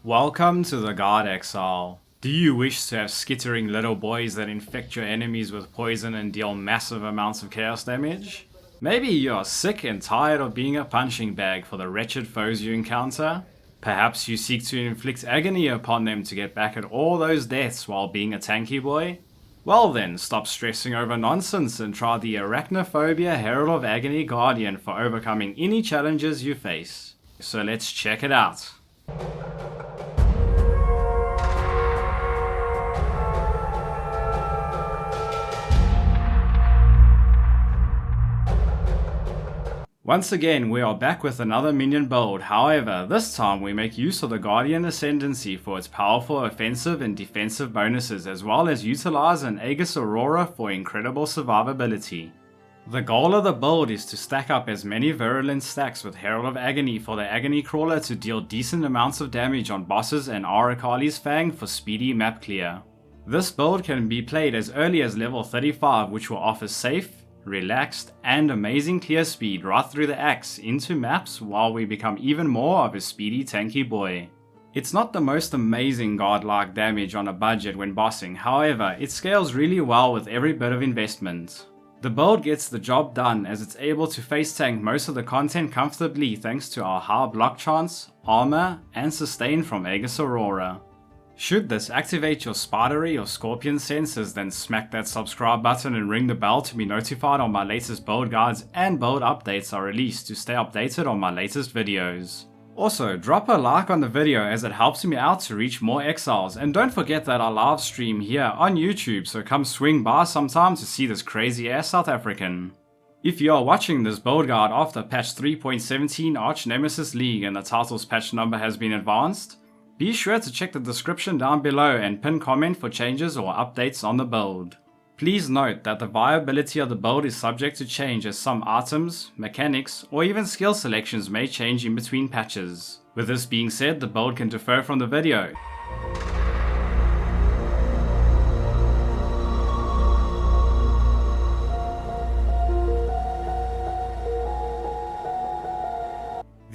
Welcome to the God Exile. Do you wish to have skittering little boys that infect your enemies with poison and deal massive amounts of chaos damage? Maybe you are sick and tired of being a punching bag for the wretched foes you encounter? Perhaps you seek to inflict agony upon them to get back at all those deaths while being a tanky boy? Well then, stop stressing over nonsense and try the Arachnophobia Herald of Agony Guardian for overcoming any challenges you face. So let's check it out. Once again, we are back with another minion build. However, this time we make use of the Guardian Ascendency for its powerful offensive and defensive bonuses, as well as utilize an Aegis Aurora for incredible survivability. The goal of the build is to stack up as many virulent stacks with Herald of Agony for the Agony Crawler to deal decent amounts of damage on bosses and Arakali's Fang for speedy map clear. This build can be played as early as level 35, which will offer safe, relaxed, and amazing clear speed right through the axe into maps while we become even more of a speedy tanky boy. It's not the most amazing godlike damage on a budget when bossing, however, it scales really well with every bit of investment. The build gets the job done as it's able to face tank most of the content comfortably thanks to our high block chance, armor, and sustain from Aegis Aurora. Should this activate your spidery or scorpion senses, then smack that subscribe button and ring the bell to be notified on my latest build guides and build updates are released to stay updated on my latest videos. Also, drop a like on the video as it helps me out to reach more exiles, and don't forget that I live stream here on YouTube, so come swing by sometime to see this crazy ass South African. If you are watching this build guide after patch 3.17 Arch Nemesis League and the title's patch number has been advanced, be sure to check the description down below and pin comment for changes or updates on the build. Please note that the viability of the build is subject to change as some items, mechanics, or even skill selections may change in between patches. With this being said, the build can differ from the video.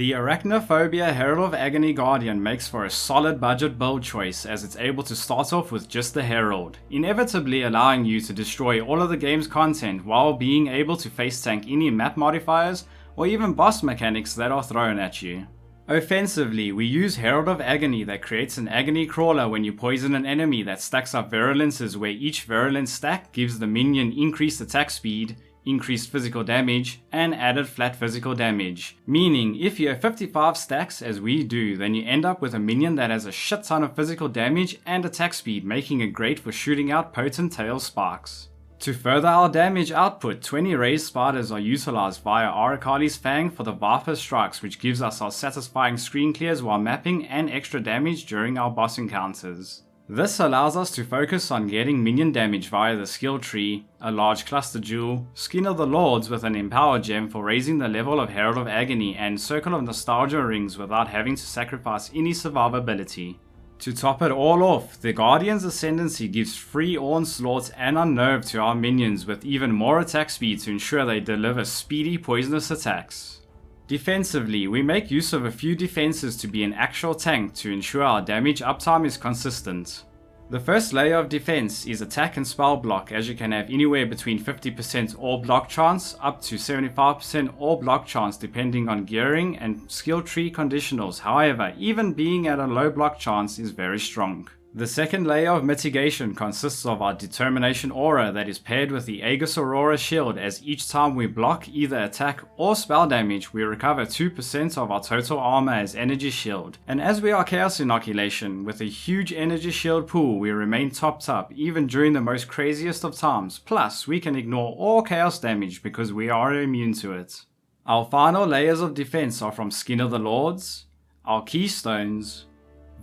The Arachnophobia Herald of Agony Guardian makes for a solid budget build choice as it's able to start off with just the Herald, inevitably allowing you to destroy all of the game's content while being able to face tank any map modifiers or even boss mechanics that are thrown at you. Offensively, we use Herald of Agony that creates an Agony Crawler when you poison an enemy that stacks up virulences, where each virulent stack gives the minion increased attack speed, increased physical damage, and added flat physical damage. Meaning, if you have 55 stacks as we do, then you end up with a minion that has a shit ton of physical damage and attack speed, making it great for shooting out potent tail sparks. To further our damage output, 20 raised spiders are utilized via Arakali's Fang for the Viper strikes, which gives us our satisfying screen clears while mapping and extra damage during our boss encounters. This allows us to focus on getting minion damage via the skill tree, a large cluster jewel, Skin of the Lords with an Empower gem for raising the level of Herald of Agony, and Circle of Nostalgia rings without having to sacrifice any survivability. To top it all off, the Guardian's Ascendency gives free Onslaught and Unnerve to our minions with even more attack speed to ensure they deliver speedy poisonous attacks. Defensively, we make use of a few defenses to be an actual tank to ensure our damage uptime is consistent. The first layer of defense is attack and spell block, as you can have anywhere between 50% all block chance up to 75% all block chance depending on gearing and skill tree conditionals. However, even being at a low block chance is very strong. The second layer of mitigation consists of our Determination Aura that is paired with the Aegis Aurora shield, as each time we block either attack or spell damage we recover 2% of our total armor as energy shield, and as we are Chaos Inoculation with a huge energy shield pool, we remain topped up even during the most craziest of times, plus we can ignore all chaos damage because we are immune to it. Our final layers of defense are from Skin of the Lords, our Keystones,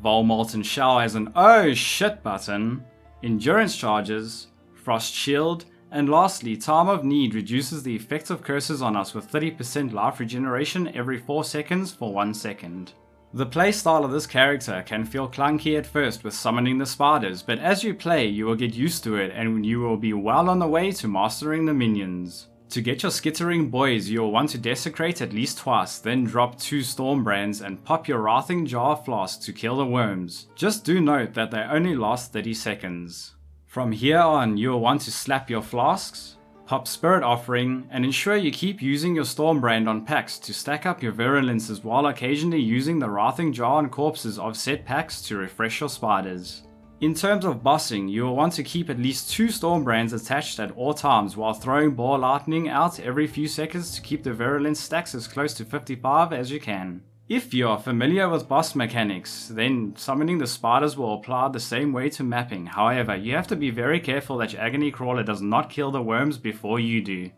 Vol Molten Shell as an oh shit button, Endurance Charges, Frost Shield, and lastly, Time of Need reduces the effect of curses on us with 30% life regeneration every 4 seconds for 1 second. The playstyle of this character can feel clunky at first with summoning the spiders, but as you play you will get used to it and you will be well on the way to mastering the minions. To get your skittering boys, you'll want to desecrate at least twice, then drop 2 storm brands and pop your wrathing jar flask to kill the worms. Just do note that they only last 30 seconds. From here on, you'll want to slap your flasks, pop Spirit Offering, and ensure you keep using your Storm Brand on packs to stack up your virulences while occasionally using the Wrathing Jar on corpses of set packs to refresh your spiders. In terms of bossing, you will want to keep at least 2 Storm Brands attached at all times while throwing Ball Lightning out every few seconds to keep the virulence stacks as close to 55 as you can. If you are familiar with boss mechanics, then summoning the spiders will apply the same way to mapping. However, you have to be very careful that your Agony Crawler does not kill the worms before you do.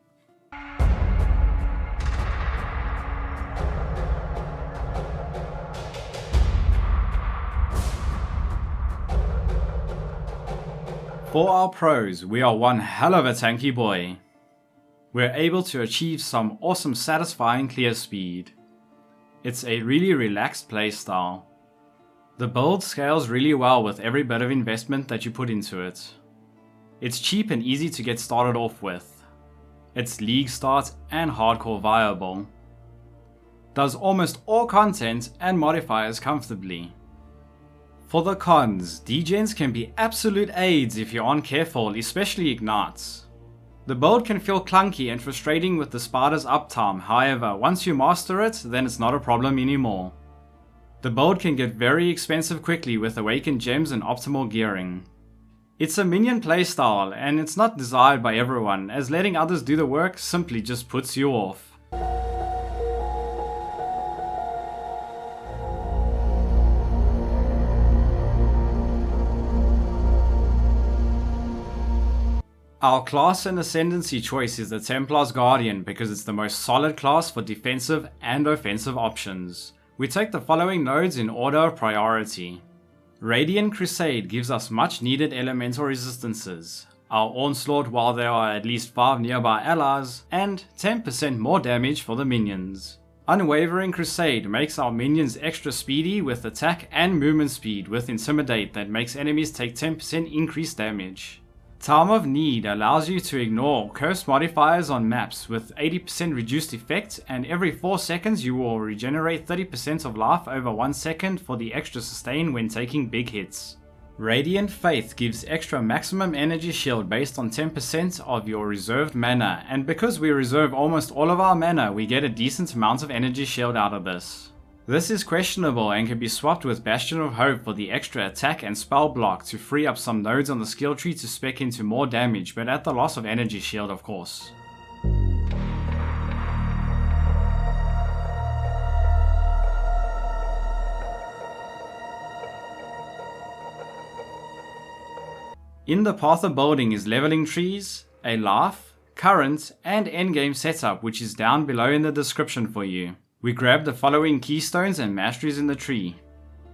For our pros, we are one hell of a tanky boy. We're able to achieve some awesome satisfying clear speed. It's a really relaxed playstyle. The build scales really well with every bit of investment that you put into it. It's cheap and easy to get started off with. It's League Start and hardcore viable. Does almost all content and modifiers comfortably. For the cons, degens can be absolute aids if you aren't careful, especially ignites. The build can feel clunky and frustrating with the spider's uptime, however, once you master it, then it's not a problem anymore. The build can get very expensive quickly with awakened gems and optimal gearing. It's a minion playstyle and it's not desired by everyone, as letting others do the work simply just puts you off. Our class and Ascendency choice is the Templar's Guardian because it's the most solid class for defensive and offensive options. We take the following nodes in order of priority. Radiant Crusade gives us much needed elemental resistances, our Onslaught while there are at least 5 nearby allies, and 10% more damage for the minions. Unwavering Crusade makes our minions extra speedy with attack and movement speed with Intimidate that makes enemies take 10% increased damage. Time of Need allows you to ignore curse modifiers on maps with 80% reduced effect, and every 4 seconds you will regenerate 30% of life over 1 second for the extra sustain when taking big hits. Radiant Faith gives extra maximum energy shield based on 10% of your reserved mana, and because we reserve almost all of our mana, we get a decent amount of energy shield out of this. This is questionable and can be swapped with Bastion of Hope for the extra attack and spell block to free up some nodes on the skill tree to spec into more damage, but at the loss of energy shield of course. In the path of building is leveling trees, a life, current, and endgame setup, which is down below in the description for you. We grab the following keystones and masteries in the tree.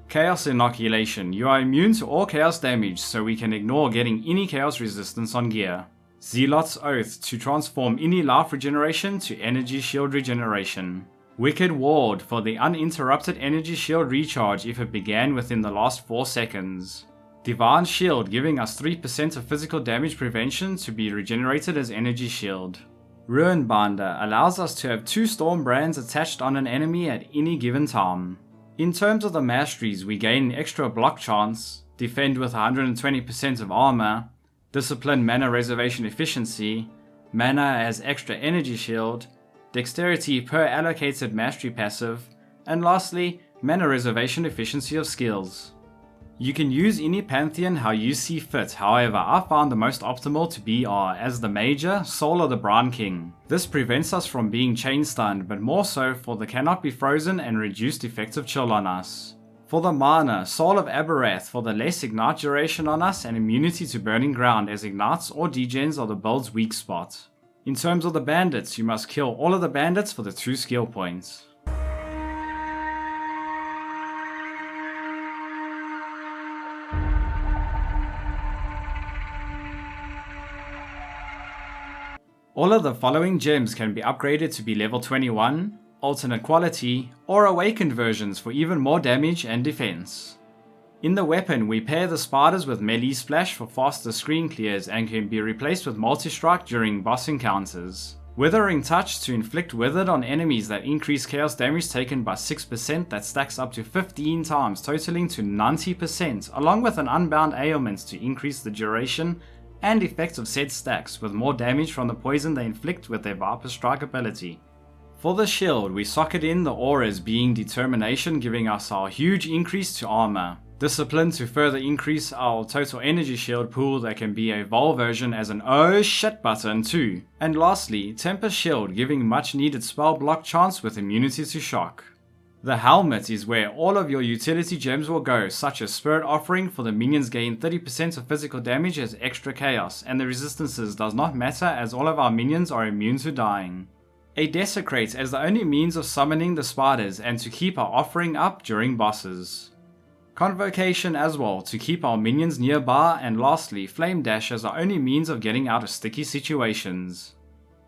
Chaos Inoculation. You are immune to all chaos damage, so we can ignore getting any chaos resistance on gear. Zealot's Oath to transform any life regeneration to energy shield regeneration. Wicked Ward for the uninterrupted energy shield recharge if it began within the last 4 seconds. Divine Shield giving us 3% of physical damage prevention to be regenerated as energy shield. Ruin Binder allows us to have 2 Storm Brands attached on an enemy at any given time. In terms of the masteries, we gain extra block chance, defend with 120% of armor, discipline mana reservation efficiency, mana as extra energy shield, dexterity per allocated mastery passive, and lastly, mana reservation efficiency of skills. You can use any Pantheon how you see fit, however I found the most optimal to be as the Major, Soul of the Brine King. This prevents us from being chain stunned, but more so for the cannot be frozen and reduced effective chill on us. For the Minor, Soul of Aberrath for the less ignite duration on us and immunity to burning ground, as ignites or degens are the build's weak spot. In terms of the bandits, you must kill all of the bandits for the 2 skill points. All of the following gems can be upgraded to be level 21, alternate quality, or awakened versions for even more damage and defense. In the weapon, we pair the spiders with melee splash for faster screen clears and can be replaced with multi-strike during boss encounters. Withering Touch to inflict withered on enemies that increase chaos damage taken by 6% that stacks up to 15 times, totaling to 90%, along with an Unbound Ailment to increase the duration and effect of said stacks with more damage from the poison they inflict with their Viper Strike ability. For the shield, we socket in the auras being Determination, giving us our huge increase to armor. Discipline to further increase our total energy shield pool that can be a Vol version as an oh shit button too. And lastly, Tempest Shield, giving much needed spell block chance with immunity to shock. The helmet is where all of your utility gems will go, such as Spirit Offering for the minions gain 30% of physical damage as extra chaos, and the resistances does not matter as all of our minions are immune to dying. A Desecrate as the only means of summoning the spiders and to keep our offering up during bosses. Convocation as well to keep our minions nearby, and lastly Flame Dash as our only means of getting out of sticky situations.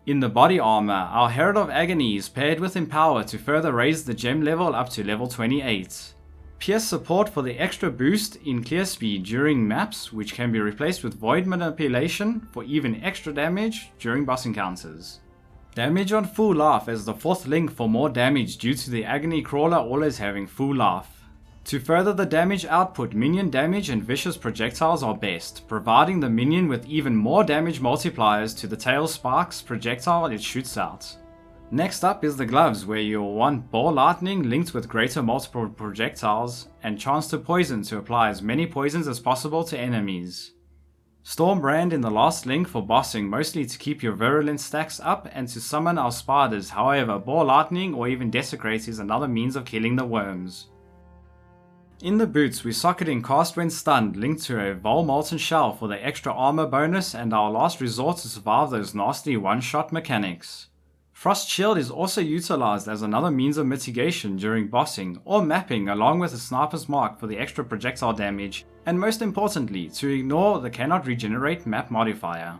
In the body armor, our Herald of Agony is paired with Empower to further raise the gem level up to level 28. Pierce support for the extra boost in clear speed during maps, which can be replaced with Void Manipulation for even extra damage during boss encounters. Damage on full life as the 4th link for more damage due to the Agony Crawler always having full life. To further the damage output, minion damage and vicious projectiles are best, providing the minion with even more damage multipliers to the tail sparks projectile it shoots out. Next up is the gloves, where you'll want Ball Lightning linked with greater multiple projectiles and chance to poison to apply as many poisons as possible to enemies. Stormbrand in the last link for bossing, mostly to keep your virulent stacks up and to summon our spiders. However, Ball Lightning or even Desecrate is another means of killing the worms. In the boots, we socket in Cast when stunned, linked to a Vol Molten Shell for the extra armor bonus and our last resort to survive those nasty one-shot mechanics. Frost Shield is also utilized as another means of mitigation during bossing or mapping, along with a Sniper's Mark for the extra projectile damage, and most importantly, to ignore the cannot regenerate map modifier.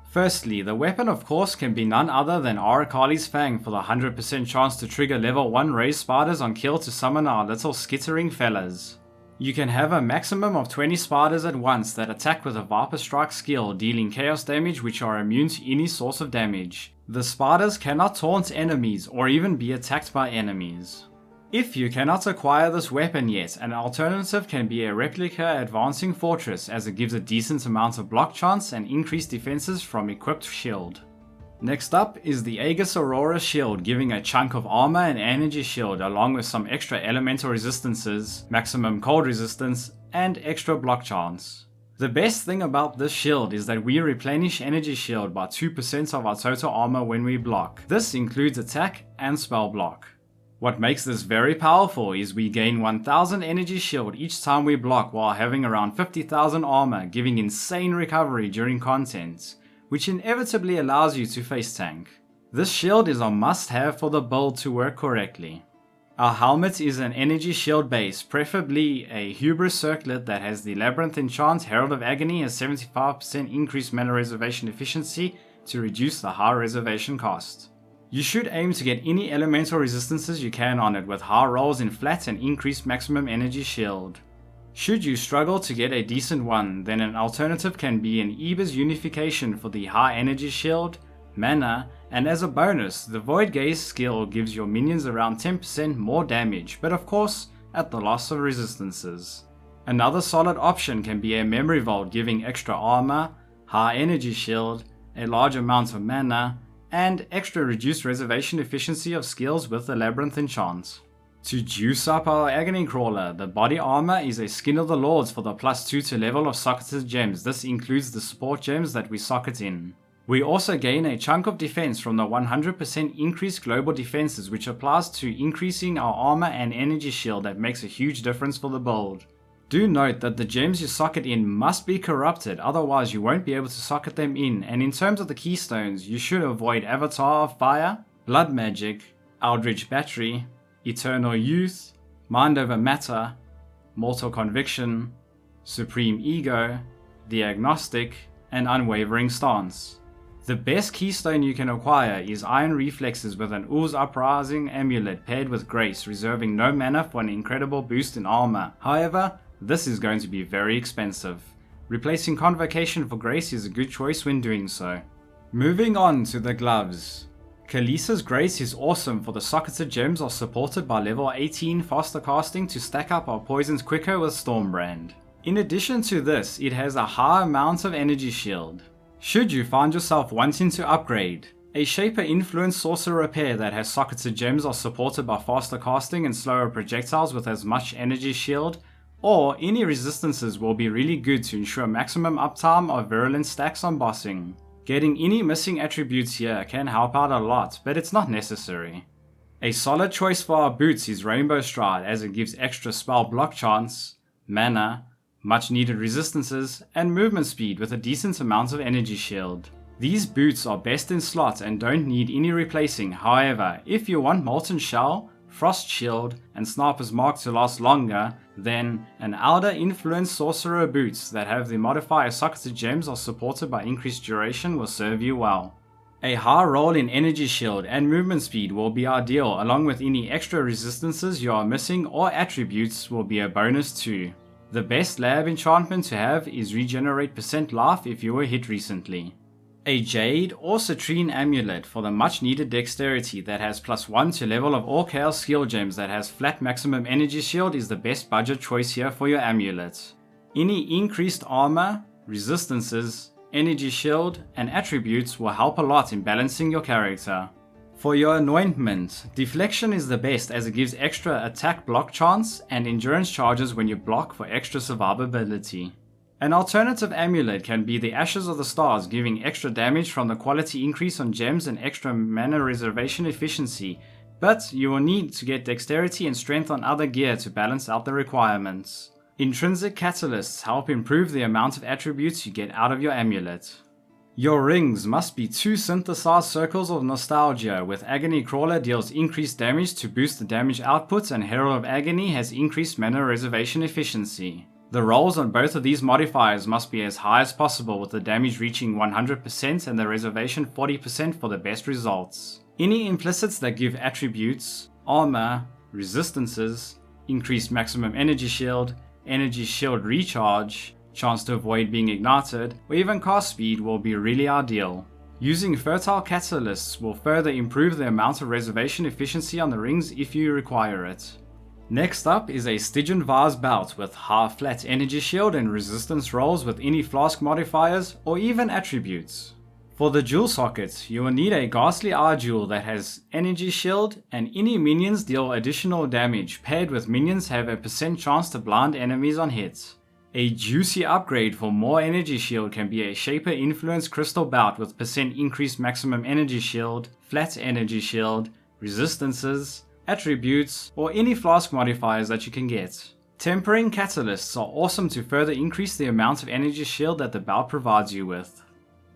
Firstly, the weapon of course can be none other than Arakali's Fang for the 100% chance to trigger level 1 raised spiders on kill to summon our little skittering fellas. You can have a maximum of 20 spiders at once that attack with a Viper Strike skill, dealing chaos damage which are immune to any source of damage. The spiders cannot taunt enemies or even be attacked by enemies. If you cannot acquire this weapon yet, an alternative can be a replica Advancing Fortress, as it gives a decent amount of block chance and increased defenses from equipped shield. Next up is the Aegis Aurora Shield, giving a chunk of armor and energy shield along with some extra elemental resistances, maximum cold resistance, and extra block chance. The best thing about this shield is that we replenish energy shield by 2% of our total armor when we block. This includes attack and spell block. What makes this very powerful is we gain 1000 energy shield each time we block while having around 50,000 armor, giving insane recovery during content, which inevitably allows you to face tank. This shield is a must-have for the build to work correctly. Our helmet is an energy shield base, preferably a Hubris Circlet that has the Labyrinth enchant. Herald of Agony has 75% increased mana reservation efficiency to reduce the high reservation cost. You should aim to get any elemental resistances you can on it with high rolls in flat and increased maximum energy shield. Should you struggle to get a decent one, then an alternative can be an Eber's Unification for the high energy shield, mana, and as a bonus, the Void Gaze skill gives your minions around 10% more damage, but of course at the loss of resistances. Another solid option can be a Memory Vault, giving extra armor, high energy shield, a large amount of mana, and extra reduced reservation efficiency of skills with the Labyrinth enchant. To juice up our Agony Crawler, the body armor is a Skin of the Lords for the +2 to level of socketed gems. This includes the support gems that we socket in. We also gain a chunk of defense from the 100% increased global defenses, which applies to increasing our armor and energy shield that makes a huge difference for the build. Do note that the gems you socket in must be corrupted, otherwise you won't be able to socket them in, and in terms of the keystones, you should avoid Avatar of Fire, Blood Magic, Eldritch Battery, Eternal Youth, Mind Over Matter, Mortal Conviction, Supreme Ego, The Agnostic, and Unwavering Stance. The best keystone you can acquire is Iron Reflexes with an Ooze Uprising amulet paired with Grace, reserving no mana for an incredible boost in armor. However, this is going to be very expensive. Replacing Convocation for Grace is a good choice when doing so. Moving on to the gloves. Khaleesi's Grace is awesome for the socketed gems are supported by level 18 faster casting to stack up our poisons quicker with Stormbrand. In addition to this, it has a high amount of energy shield. Should you find yourself wanting to upgrade, a Shaper Influence Sorcerer pair that has socketed gems are supported by faster casting and slower projectiles with as much energy shield, or any resistances will be really good to ensure maximum uptime of virulent stacks on bossing. Getting any missing attributes here can help out a lot, but it's not necessary. A solid choice for our boots is Rainbow Stride, as it gives extra spell block chance, mana, much needed resistances, and movement speed with a decent amount of energy shield. These boots are best in slot and don't need any replacing. However, if you want Molten Shell, Frost Shield, and Sniper's Mark to last longer, then an Elder Influence Sorcerer boots that have the modifier Socketed Gems are supported by increased duration will serve you well. A high roll in energy shield and movement speed will be ideal, along with any extra resistances you are missing or attributes will be a bonus too. The best lab enchantment to have is regenerate % life if you were hit recently. A Jade or Citrine amulet for the much needed dexterity that has +1 to level of all chaos skill gems that has flat maximum energy shield is the best budget choice here for your amulet. Any increased armor, resistances, energy shield, and attributes will help a lot in balancing your character. For your anointment, Deflection is the best as it gives extra attack block chance and endurance charges when you block for extra survivability. An alternative amulet can be the Ashes of the Stars, giving extra damage from the quality increase on gems and extra mana reservation efficiency, but you will need to get dexterity and strength on other gear to balance out the requirements. Intrinsic catalysts help improve the amount of attributes you get out of your amulet. Your rings must be 2 synthesized circles of nostalgia, with Agony Crawler deals increased damage to boost the damage output and Herald of Agony has increased mana reservation efficiency. The rolls on both of these modifiers must be as high as possible, with the damage reaching 100% and the reservation 40% for the best results. Any implicits that give attributes, armor, resistances, increased maximum energy shield recharge, chance to avoid being ignited, or even cast speed will be really ideal. Using fertile catalysts will further improve the amount of reservation efficiency on the rings if you require it. Next up is a Stygian Vase belt with high flat energy shield and resistance rolls with any flask modifiers or even attributes. For the jewel sockets, you will need a Ghastly Eye jewel that has energy shield and any minions deal additional damage, paired with minions have a % chance to blind enemies on hit. A juicy upgrade for more energy shield can be a Shaper Influence crystal belt with % increased maximum energy shield, flat energy shield, resistances, attributes, or any flask modifiers that you can get. Tempering catalysts are awesome to further increase the amount of energy shield that the belt provides you with.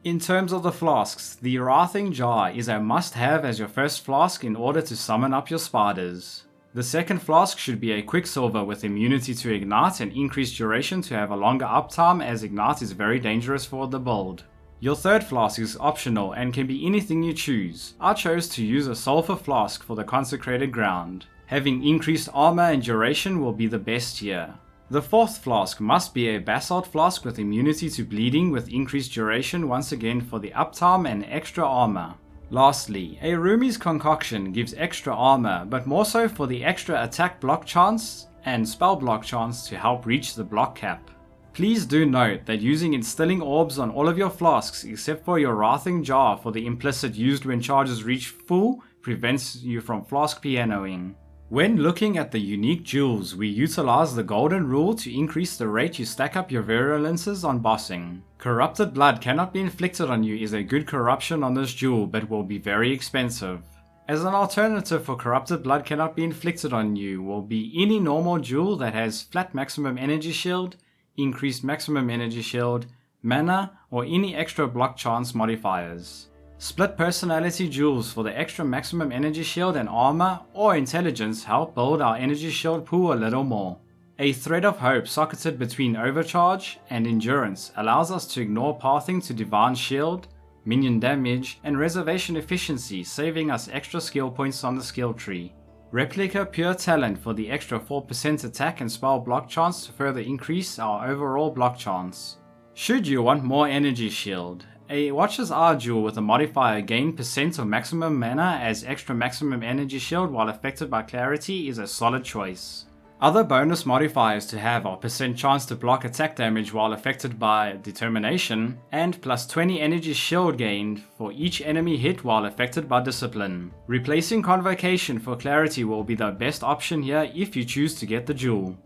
In terms of the flasks, the Wrathing Jar is a must-have as your first flask in order to summon up your spiders. The second flask should be a Quicksilver with immunity to Ignite and increased duration to have a longer uptime, as Ignite is very dangerous for the build. Your third flask is optional and can be anything you choose. I chose to use a Sulphur Flask for the Consecrated Ground. Having increased armor and duration will be the best here. The fourth flask must be a Basalt Flask with immunity to bleeding with increased duration, once again for the uptime and extra armor. Lastly, a Rumi's Concoction gives extra armor, but more so for the extra attack block chance and spell block chance to help reach the block cap. Please do note that using Instilling Orbs on all of your flasks except for your Wrathing Jar for the implicit used when charges reach full prevents you from flask pianoing. When looking at the unique jewels, we utilize the golden rule to increase the rate you stack up your virulences on bossing. Corrupted Blood cannot be inflicted on you is a good corruption on this jewel, but will be very expensive. As an alternative for Corrupted Blood cannot be inflicted on you will be any normal jewel that has flat maximum energy shield, increased maximum energy shield, mana, or any extra block chance modifiers. Split personality jewels for the extra maximum energy shield and armor or intelligence help build our energy shield pool a little more. A Thread of Hope socketed between Overcharge and Endurance allows us to ignore pathing to Divine Shield, minion damage, and reservation efficiency, saving us extra skill points on the skill tree. Replica Pure Talent for the extra 4% attack and spell block chance to further increase our overall block chance. Should you want more energy shield, a Watcher's Eye jewel with a modifier gain percent of maximum mana as extra maximum energy shield while affected by clarity is a solid choice. Other bonus modifiers to have are percent chance to block attack damage while affected by determination, and plus 20 energy shield gained for each enemy hit while affected by discipline. Replacing Convocation for clarity will be the best option here if you choose to get the jewel.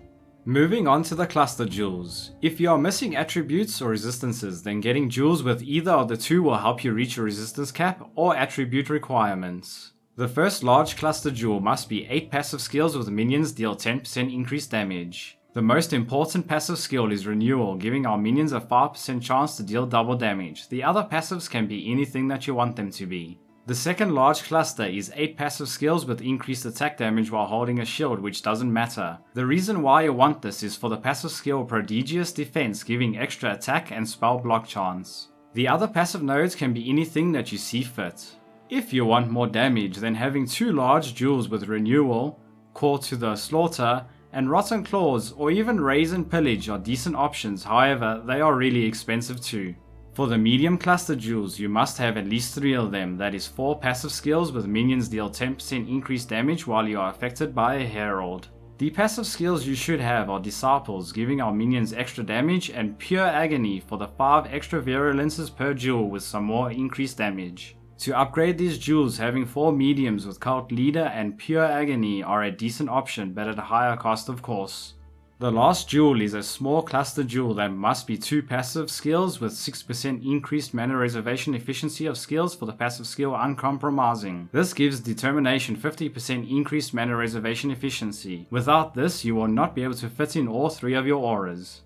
Moving on to the cluster jewels. If you are missing attributes or resistances, then getting jewels with either of the two will help you reach your resistance cap or attribute requirements. The first large cluster jewel must be 8 passive skills with minions deal 10% increased damage. The most important passive skill is Renewal, giving our minions a 5% chance to deal double damage. The other passives can be anything that you want them to be. The second large cluster is 8 passive skills with increased attack damage while holding a shield, which doesn't matter. The reason why you want this is for the passive skill Prodigious Defense, giving extra attack and spell block chance. The other passive nodes can be anything that you see fit. If you want more damage, then having 2 large jewels with Renewal, Call to the Slaughter, and Rotten Claws or even Raise and Pillage are decent options, however they are really expensive too. For the medium cluster jewels, you must have at least 3 of them, that is 4 passive skills with minions deal 10% increased damage while you are affected by a Herald. The passive skills you should have are Disciples, giving our minions extra damage, and Pure Agony for the 5 extra virulences per jewel with some more increased damage. To upgrade these jewels, having 4 mediums with Cult Leader and Pure Agony are a decent option, but at a higher cost of course. The last jewel is a small cluster jewel that must be 2 passive skills with 6% increased mana reservation efficiency of skills for the passive skill Uncompromising. This gives Determination 50% increased mana reservation efficiency. Without this, you will not be able to fit in all 3 of your auras.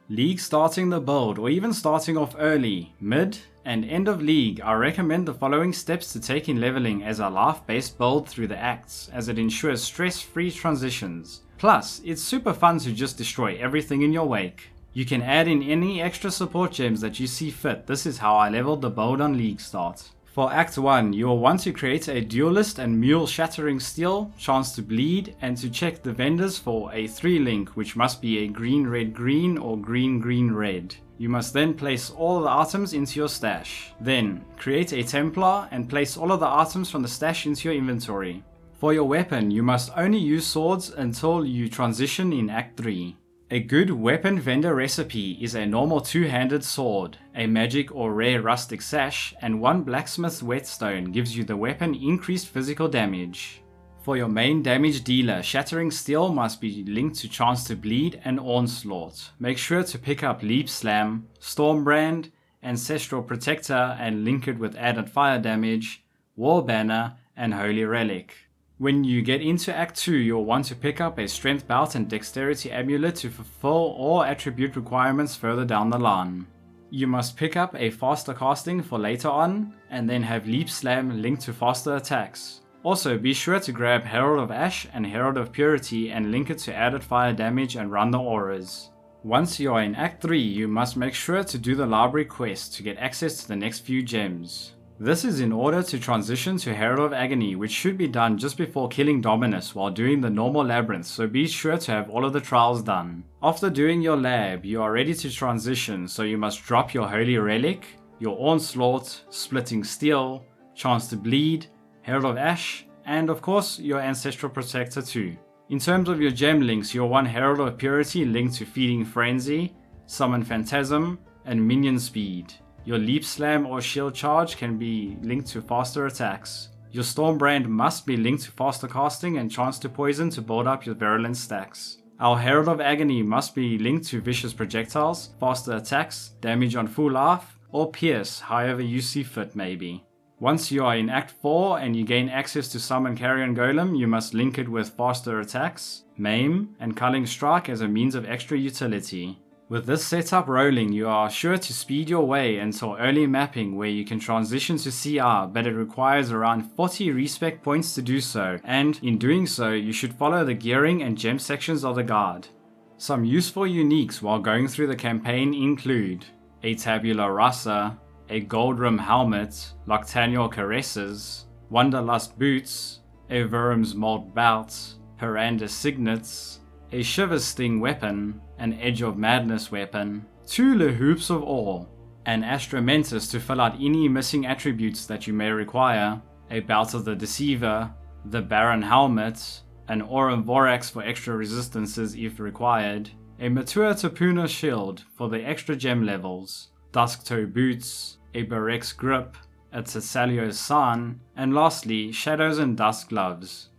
League starting the build, or even starting off early, mid, and end of league, I recommend the following steps to take in leveling as a life-based build through the acts, as it ensures stress-free transitions. Plus, it's super fun to just destroy everything in your wake. You can add in any extra support gems that you see fit. This is how I leveled the build on League Start. For Act 1, you will want to create a Duelist and Mule Shattering Steel, Chance to Bleed, and to check the vendors for a 3-link, which must be a green-red-green or green-green-red. You must then place all of the items into your stash. Then, create a Templar and place all of the items from the stash into your inventory. For your weapon, you must only use swords until you transition in Act 3. A good weapon vendor recipe is a normal 2-handed sword, a magic or rare rustic sash, and 1 blacksmith's whetstone gives you the weapon increased physical damage. For your main damage dealer, Shattering Steel must be linked to Chance to Bleed and Onslaught. Make sure to pick up Leap Slam, Stormbrand, Ancestral Protector and link it with added fire damage, War Banner, and Holy Relic. When you get into Act 2, you'll want to pick up a Strength Belt and Dexterity Amulet to fulfill all attribute requirements further down the line. You must pick up a Faster Casting for later on, and then have Leap Slam linked to faster attacks. Also, be sure to grab Herald of Ash and Herald of Purity and link it to added fire damage and run the auras. Once you are in Act 3, you must make sure to do the library quest to get access to the next few gems. This is in order to transition to Herald of Agony, which should be done just before killing Dominus while doing the normal labyrinth, so be sure to have all of the trials done. After doing your lab, you are ready to transition, so you must drop your Holy Relic, your Onslaught, Splitting Steel, Chance to Bleed, Herald of Ash, and of course your Ancestral Protector too. In terms of your gem links, you'll want Herald of Purity linked to Feeding Frenzy, Summon Phantasm, and Minion Speed. Your Leap Slam or Shield Charge can be linked to faster attacks. Your Stormbrand must be linked to faster casting and Chance to Poison to build up your virulence stacks. Our Herald of Agony must be linked to Vicious Projectiles, faster attacks, damage on full life, or Pierce, however you see fit maybe. Once you are in Act 4 and you gain access to Summon Carrion Golem, you must link it with faster attacks, Maim, and Culling Strike as a means of extra utility. With this setup rolling, you are sure to speed your way until early mapping where you can transition to CR, but it requires around 40 respec points to do so, and in doing so you should follow the gearing and gem sections of the guard. Some useful uniques while going through the campaign include a Tabula Rasa, a Gold Rim Helmet, Loctanial Caresses, Wanderlust Boots, a Virum's Mold Belt, Piranda Signets, a Shiver Sting weapon, an Edge of Madness weapon, 2 Le Hoops of Ore, an Astromentus to fill out any missing attributes that you may require, a Belt of the Deceiver, the Baron Helmet, an Aurum Vorax for extra resistances if required, a Matua Tapuna Shield for the extra gem levels, Dusk Toe Boots, a Barex Grip, a Tsalio San, and lastly, Shadows and Dusk Gloves.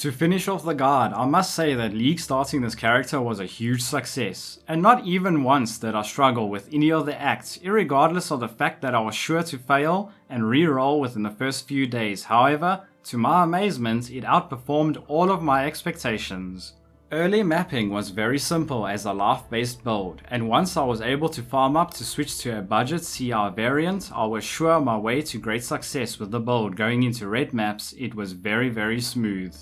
To finish off the guard, I must say that League starting this character was a huge success, and not even once did I struggle with any of the acts, irregardless of the fact that I was sure to fail and re-roll within the first few days. However, to my amazement, it outperformed all of my expectations. Early mapping was very simple as a life-based build, and once I was able to farm up to switch to a budget CR variant, I was sure my way to great success with the build. Going into red maps, it was very smooth.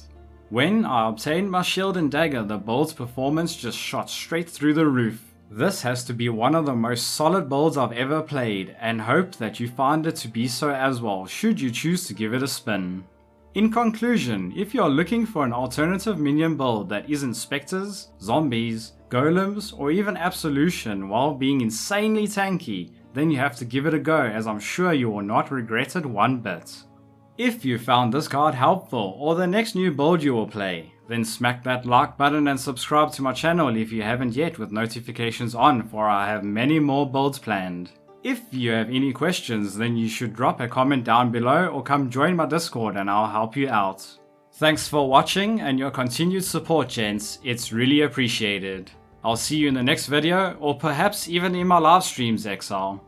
When I obtained my shield and dagger, the build's performance just shot straight through the roof. This has to be one of the most solid builds I've ever played, and hope that you find it to be so as well, should you choose to give it a spin. In conclusion, if you're looking for an alternative minion build that isn't specters, zombies, golems, or even absolution while being insanely tanky, then you have to give it a go, as I'm sure you will not regret it one bit. If you found this guard helpful or the next new build you will play, then smack that like button and subscribe to my channel if you haven't yet, with notifications on, for I have many more builds planned. If you have any questions, then you should drop a comment down below or come join my Discord and I'll help you out. Thanks for watching and your continued support, gents, it's really appreciated. I'll see you in the next video, or perhaps even in my live streams, Exile.